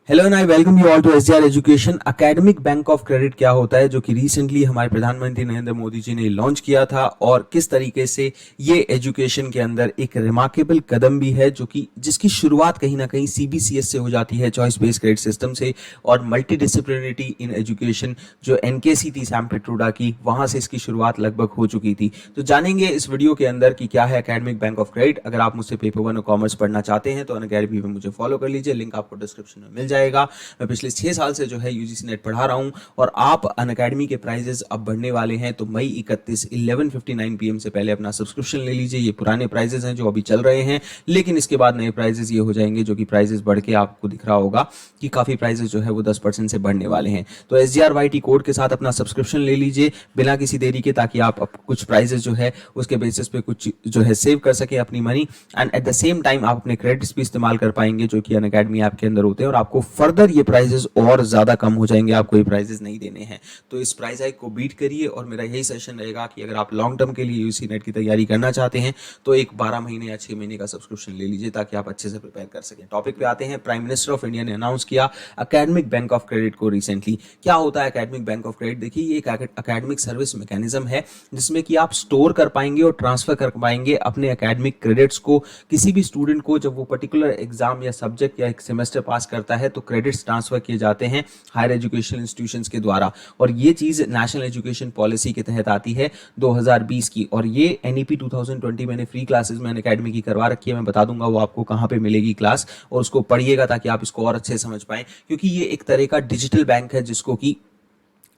Hello and I welcome you all to SDR education. Academic bank of credit क्या होता है, जो कि रिसेंटली हमारे प्रधानमंत्री नरेंद्र मोदी जी ने लॉन्च किया था, और किस तरीके से ये एजुकेशन के अंदर एक रिमार्केबल कदम भी है, जो कि जिसकी शुरुआत कहीं ना कहीं सीबीसीएस से हो जाती है, चॉइस बेस्ड क्रेडिट सिस्टम से, और मल्टी डिसिप्लिनरिटी इन एजुकेशन जो एनकेसी थी सैम पिट्रोडा की, वहां से इसकी शुरुआत लगभग हो चुकी थी। तो जानेंगे इस वीडियो के अंदर कि क्या है एकेडमिक बैंक ऑफ क्रेडिट। अगर आप मुझसे पेपर वन और कॉमर्स पढ़ना चाहते हैं तो अनअकैडमी में मुझे फॉलो कर लीजिए, लिंक आपको डिस्क्रिप्शन में मिल जाएगा। मैं पिछले 6 साल से जो है यूजीसी नेट पढ़ा रहा हूं, और आप अनअकैडमी के प्राइजेस अब बढ़ने वाले हैं, तो मई 31 11:59 पीएम से पहले अपना सब्सक्रिप्शन ले लीजिए। ये पुराने प्राइजेस हैं जो अभी चल रहे हैं, लेकिन इसके बाद नए प्राइजेस ये हो जाएंगे, जो कि प्राइजेस बढ़ के आपको दिख रहा होगा कि काफी प्राइजेस जो है वो 10% से बढ़ने वाले हैं। तो SGRYT कोड के साथ अपना सब्सक्रिप्शन ले लीजिए बिना किसी देरी के, ताकि आप कुछ प्राइजेस जो है उसके बेसिस पे कुछ जो है सेव कर सके अपनी money, and at the same time आप अपने क्रेडिट्स भी इस्तेमाल कर पाएंगे जो कि अनअकैडमी ऐप के अंदर होते हैं, और आपको फर्दर ये प्राइजेस और ज्यादा कम हो जाएंगे, आपको ये प्राइजेस नहीं देने हैं। तो इस प्राइस हाइक को बीट करिए, और मेरा यही सेशन रहेगा कि अगर आप लॉन्ग टर्म के लिए यूसी नेट की तैयारी करना चाहते हैं तो एक 12 महीने या 6 महीने का सब्सक्रिप्शन ले लीजिए, ताकि आप अच्छे से प्रिपेयर कर सकें। टॉपिक पे आते हैं। प्राइम मिनिस्टर ऑफ इंडिया ने अनाउंस किया एकेडमिक बैंक ऑफ क्रेडिट को रिसेंटली। क्या होता है एकेडमिक बैंक ऑफ क्रेडिट? देखिए, ये एक एकेडमिक सर्विस मैकेनिज्म है जिसमें कि आप स्टोर कर पाएंगे और ट्रांसफर कर पाएंगे अपने एकेडमिक क्रेडिट्स को। किसी भी स्टूडेंट को जब वो पर्टिकुलर एग्जाम या सब्जेक्ट या एक सेमेस्टर पास करता है तो क्रेडिट्स ट्रांसफर किए जाते हैं हायर एजुकेशन इंस्टीट्यूशंस के द्वारा, और ये चीज नेशनल एजुकेशन पॉलिसी के तहत आती है 2020 की। और ये एनईपी 2020 मैंने फ्री क्लासेस में अनअकैडमी की करवा रखी है, मैं बता दूंगा वो आपको कहां पे मिलेगी क्लास, और उसको पढ़िएगा ताकि आप इसको और अच्छे से समझ पाएं, क्योंकि ये एक तरह का डिजिटल बैंक है जिसको कि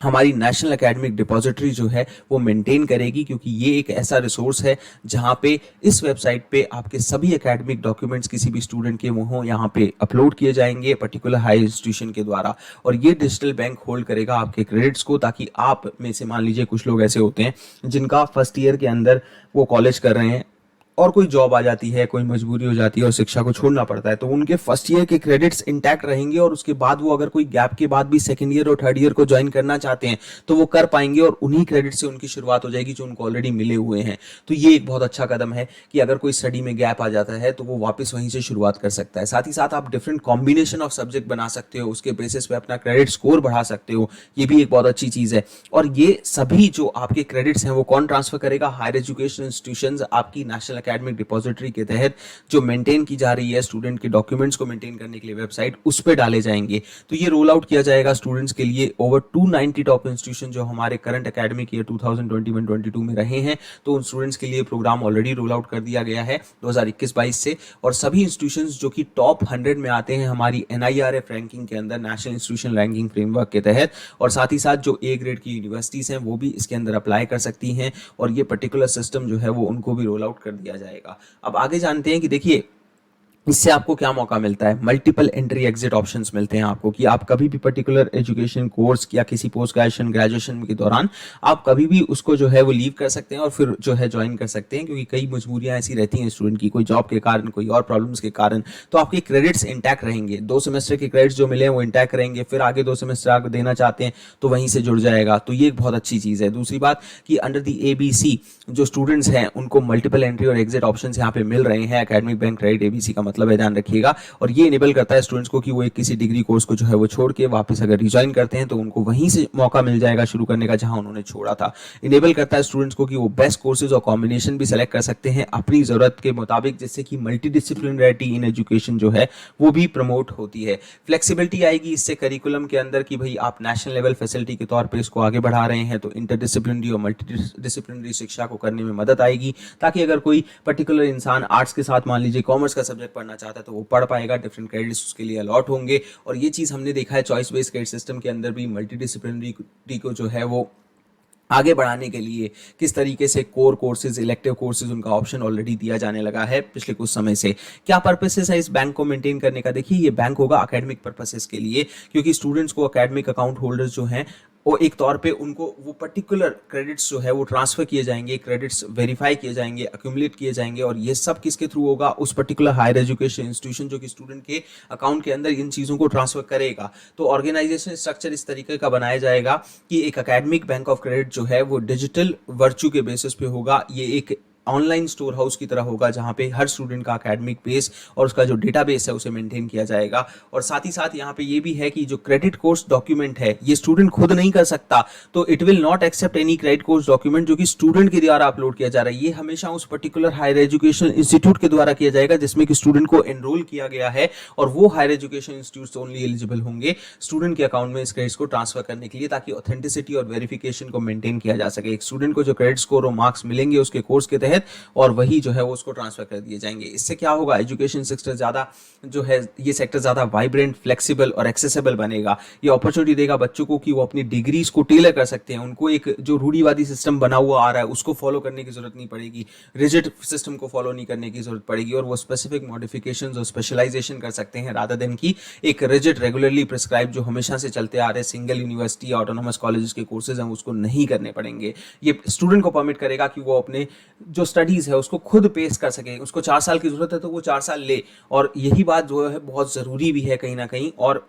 हमारी नेशनल एकेडमिक डिपॉजिटरी जो है वो मेंटेन करेगी, क्योंकि ये एक ऐसा रिसोर्स है जहां पे इस वेबसाइट पे आपके सभी एकेडमिक डॉक्यूमेंट्स किसी भी स्टूडेंट के वो हों यहाँ पे अपलोड किए जाएंगे पर्टिकुलर हाई इंस्टीट्यूशन के द्वारा, और ये डिजिटल बैंक होल्ड करेगा आपके क्रेडिट्स को, ताकि आप में से मान लीजिए कुछ लोग ऐसे होते हैं जिनका फर्स्ट ईयर के अंदर वो कॉलेज कर रहे हैं और कोई जॉब आ जाती है, कोई मजबूरी हो जाती है और शिक्षा को छोड़ना पड़ता है, तो उनके फर्स्ट ईयर के क्रेडिट्स इंटैक्ट रहेंगे, और उसके बाद वो अगर कोई गैप के बाद भी सेकंड ईयर और थर्ड ईयर को ज्वाइन करना चाहते हैं तो वो कर पाएंगे, और उन्हीं क्रेडिट से उनकी शुरुआत हो जाएगी जो उनको ऑलरेडी मिले हुए हैं। तो ये एक बहुत अच्छा कदम है कि अगर कोई स्टडी में गैप आ जाता है तो वो वापस वहीं से शुरुआत कर सकता है। साथ ही साथ आप डिफरेंट कॉम्बिनेशन ऑफ सब्जेक्ट बना सकते हो, उसके बेसिस पे अपना क्रेडिट स्कोर बढ़ा सकते हो, ये भी एक बहुत अच्छी चीज है। और ये सभी जो आपके क्रेडिट्स हैं वो कौन ट्रांसफर करेगा? हायर एजुकेशन इंस्टीट्यूशंस आपकी नेशनल एकेडमिक डिपॉजिटरी के तहत जो मेंटेन की जा रही है स्टूडेंट के डॉक्यूमेंट्स को मेंटेन करने के लिए वेबसाइट, उस पे डाले जाएंगे। तो ये रोल आउट किया जाएगा स्टूडेंट्स के लिए। ओवर 290 टॉप इंस्टीट्यूशन जो हमारे करंट एकेडमिक ईयर 2021-22 में रहे हैं, तो उन स्टूडेंट्स के लिए प्रोग्राम ऑलरेडी रोल आउट कर दिया गया है 2021-22 से, और सभी इंस्टीट्यूशंस जो कि टॉप 100 में आते हैं हमारी NIRF रैंकिंग के अंदर, नेशनल इंस्टीट्यूशन रैंकिंग फ्रेमवर्क के तहत, और साथ ही साथ जो ए ग्रेड की यूनिवर्सिटीज हैं वो भी इसके अंदर अप्लाई कर सकती हैं, और ये पर्टिकुलर सिस्टम जो है वो उनको भी रोल आउट कर दिया जाएगा। अब आगे जानते हैं कि देखिए इससे आपको क्या मौका मिलता है। मल्टीपल एंट्री एग्जिट ऑप्शंस मिलते हैं आपको, कि आप कभी भी पर्टिकुलर एजुकेशन कोर्स या किसी पोस्ट ग्रेजुएशन ग्रेजुएशन के दौरान आप कभी भी उसको जो है वो लीव कर सकते हैं और फिर जो है ज्वाइन कर सकते हैं, क्योंकि कई मजबूरियां ऐसी रहती हैं स्टूडेंट की, कोई जॉब के कारण, कोई और प्रॉब्लम्स के कारण, तो आपके क्रेडिट्स इंटैक्ट रहेंगे। 2 सेमेस्टर के क्रेडिट्स जो मिले हैं वो इंटैक्ट रहेंगे, फिर आगे 2 सेमेस्टर आप देना चाहते हैं तो वहीं से जुड़ जाएगा। तो ये एक बहुत अच्छी चीज है। दूसरी बात कि अंडर दी ABC जो स्टूडेंट्स हैं उनको मल्टीपल एंट्री और एग्जिट ऑप्शन यहाँ पे मिल रहे हैं। एकेडमिक बैंक क्रेडिट ABC का मतलब है, ध्यान रखिएगा। और ये इनेबल करता है स्टूडेंट्स को कि वो एक किसी डिग्री कोर्स को जो है वो छोड़ के वापस अगर रिज्वाइन करते हैं तो उनको वहीं से मौका मिल जाएगा शुरू करने का जहां उन्होंने छोड़ा था। इनेबल करता है स्टूडेंट्स को कि वो बेस्ट कोर्सेज और कॉम्बिनेशन भी सेलेक्ट कर सकते हैं अपनी जरूरत के मुताबिक, जिससे कि मल्टी डिसिप्लिनरिटी इन एजुकेशन जो है वो भी प्रमोट होती है। फ्लेक्सिबिलिटी आएगी इससे करिकुलम के अंदर, कि भाई आप नेशनल लेवल फैसिलिटी के तौर पर इसको आगे बढ़ा रहे हैं तो इंटरडिसिप्लिनरी और मल्टी डिसिप्लिनरी शिक्षा को करने में मदद आएगी, ताकि अगर कोई पर्टिकुलर इंसान आर्ट्स के साथ मान लीजिए कॉमर्स का सब्जेक्ट पढ़ना चाहता है तो वो पढ़ पाएगा, डिफरेंट क्रेडिट्स उसके लिए अलॉट होंगे। और ये चीज हमने देखा है चॉइस बेस्ड क्रेडिट सिस्टम के अंदर भी, मल्टी डिसिप्लिनरी को जो है वो आगे बढ़ाने के लिए किस तरीके से कोर कोर्सेज, इलेक्टिव कोर्सेज, उनका ऑप्शन ऑलरेडी दिया जाने लगा है पिछले कुछ समय से। क्या पर्पसेस है इस बैंक को मेंटेन करने का? देखिए, ये बैंक होगा एकेडमिक पर्पसेस के लिए, क्योंकि स्टूडेंट्स को एकेडमिक अकाउंट होल्डर्स जो हैं वो एक तौर पे उनको वो पर्टिकुलर क्रेडिट्स जो है वो ट्रांसफर किए जाएंगे, क्रेडिट्स वेरीफाई किए जाएंगे, अक्यूमुलेट किए जाएंगे, और ये सब किसके थ्रू होगा? उस पर्टिकुलर हायर एजुकेशन इंस्टीट्यूशन जो कि स्टूडेंट के अकाउंट के अंदर इन चीजों को ट्रांसफर करेगा। तो ऑर्गेनाइजेशन स्ट्रक्चर इस तरीके का बनाया जाएगा कि एक एकेडमिक बैंक ऑफ क्रेडिट जो है वो डिजिटल वर्चू के बेसिस पे होगा। ये एक ऑनलाइन स्टोर हाउस की तरह होगा, जहां पे हर स्टूडेंट का एकेडमिक बेस और उसका जो डेटाबेस है उसे मेंटेन किया जाएगा। और साथ ही साथ यहाँ पे ये भी है कि जो क्रेडिट कोर्स डॉक्यूमेंट है ये स्टूडेंट खुद नहीं कर सकता, तो it will not accept any credit course document जो कि स्टूडेंट के द्वारा अपलोड किया जा रहा है। ये हमेशा उस पर्टिकुलर हायर एजुकेशन इंस्टीट्यूट के द्वारा किया जाएगा जिसमें कि स्टूडेंट को एनरोल किया गया है, और वो higher education institute only eligible होंगे स्टूडेंट के अकाउंट में इस क्रेडिट्स को ट्रांसफर करने के लिए, ताकि ऑथेंटिसिटी और वेरिफिकेशन को मेंटेन किया जा सके। एक स्टूडेंट को जो क्रेडिट स्कोर और मार्क्स मिलेंगे उसके कोर्स के तहत, और वही जो है वो उसको ट्रांसफर कर दिए जाएंगे। इससे क्या होगा, एजुकेशन सेक्टर ज्यादा जो है, ये सेक्टर ज्यादा वाइब्रेंट, फ्लेक्सिबल और एक्सेसिबल बनेगा। ये अपॉर्चुनिटी देगा बच्चों को कि वो अपनी डिग्रीज को टेलर कर सकते हैं। उनको एक जो रूढ़िवादी सिस्टम बना हुआ आ रहा है उसको फॉलो करने की जरूरत नहीं पड़ेगी, रिजिड सिस्टम को फॉलो नहीं करने की जरूरत पड़ेगी, और वो स्पेसिफिक मॉडिफिकेशंस और स्पेशलाइजेशन कर सकते हैं, रादर देन की एक रिजिड रेगुलरली प्रिस्क्राइब जो हमेशा से चलते आ रहे सिंगल यूनिवर्सिटी ऑटोनोमस कॉलेजेस के कोर्सेज हैं उसको नहीं करने पड़ेंगे। ये स्टूडेंट को परमिट करेगा कि वो अपने जो स्टडीज है उसको खुद पेश कर सके। उसको 4 साल की जरूरत है तो वो 4 साल ले, और यही बात जो है बहुत जरूरी भी है कहीं ना कहीं। और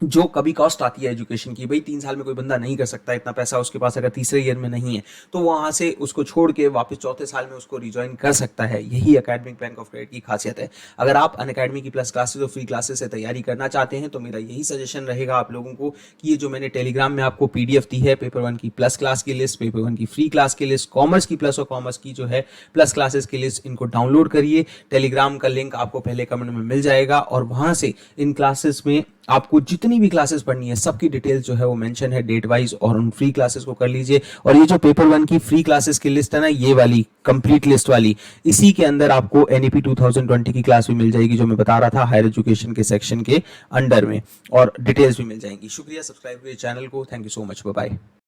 जो कभी कॉस्ट आती है एजुकेशन की, भाई 3 साल में कोई बंदा नहीं कर सकता, इतना पैसा उसके पास अगर तीसरे ईयर में नहीं है तो वहां से उसको छोड़ के वापस चौथे साल में उसको रिज्वाइन कर सकता है। यही एकेडमिक बैंक ऑफ क्रेडिट की खासियत है। अगर आप अनअकैडमी की प्लस क्लासेस और फ्री क्लासेस से तैयारी करना चाहते हैं तो मेरा यही सजेशन रहेगा आप लोगों को कि ये जो मैंने टेलीग्राम में आपको पीडीएफ दी है, पेपर 1 की प्लस क्लास की लिस्ट, पेपर 1 की फ्री क्लास की लिस्ट, कॉमर्स की प्लस और कॉमर्स की जो है प्लस क्लासेस की लिस्ट, इनको डाउनलोड करिए। टेलीग्राम का लिंक आपको पहले कमेंट में मिल जाएगा, और वहां से इन क्लासेस में आपको जितनी भी क्लासेस पढ़नी है सबकी डिटेल्स जो है वो मेंशन है डेट वाइज, और उन फ्री क्लासेस को कर लीजिए। और ये जो पेपर 1 की फ्री क्लासेस की लिस्ट है ना, ये वाली कंप्लीट लिस्ट वाली, इसी के अंदर आपको एनईपी 2020 की क्लास भी मिल जाएगी जो मैं बता रहा था हायर एजुकेशन के सेक्शन के अंडर में, और डिटेल्स भी मिल जाएंगी। शुक्रिया, सब्सक्राइब करिए चैनल को। Thank you so much, bye bye.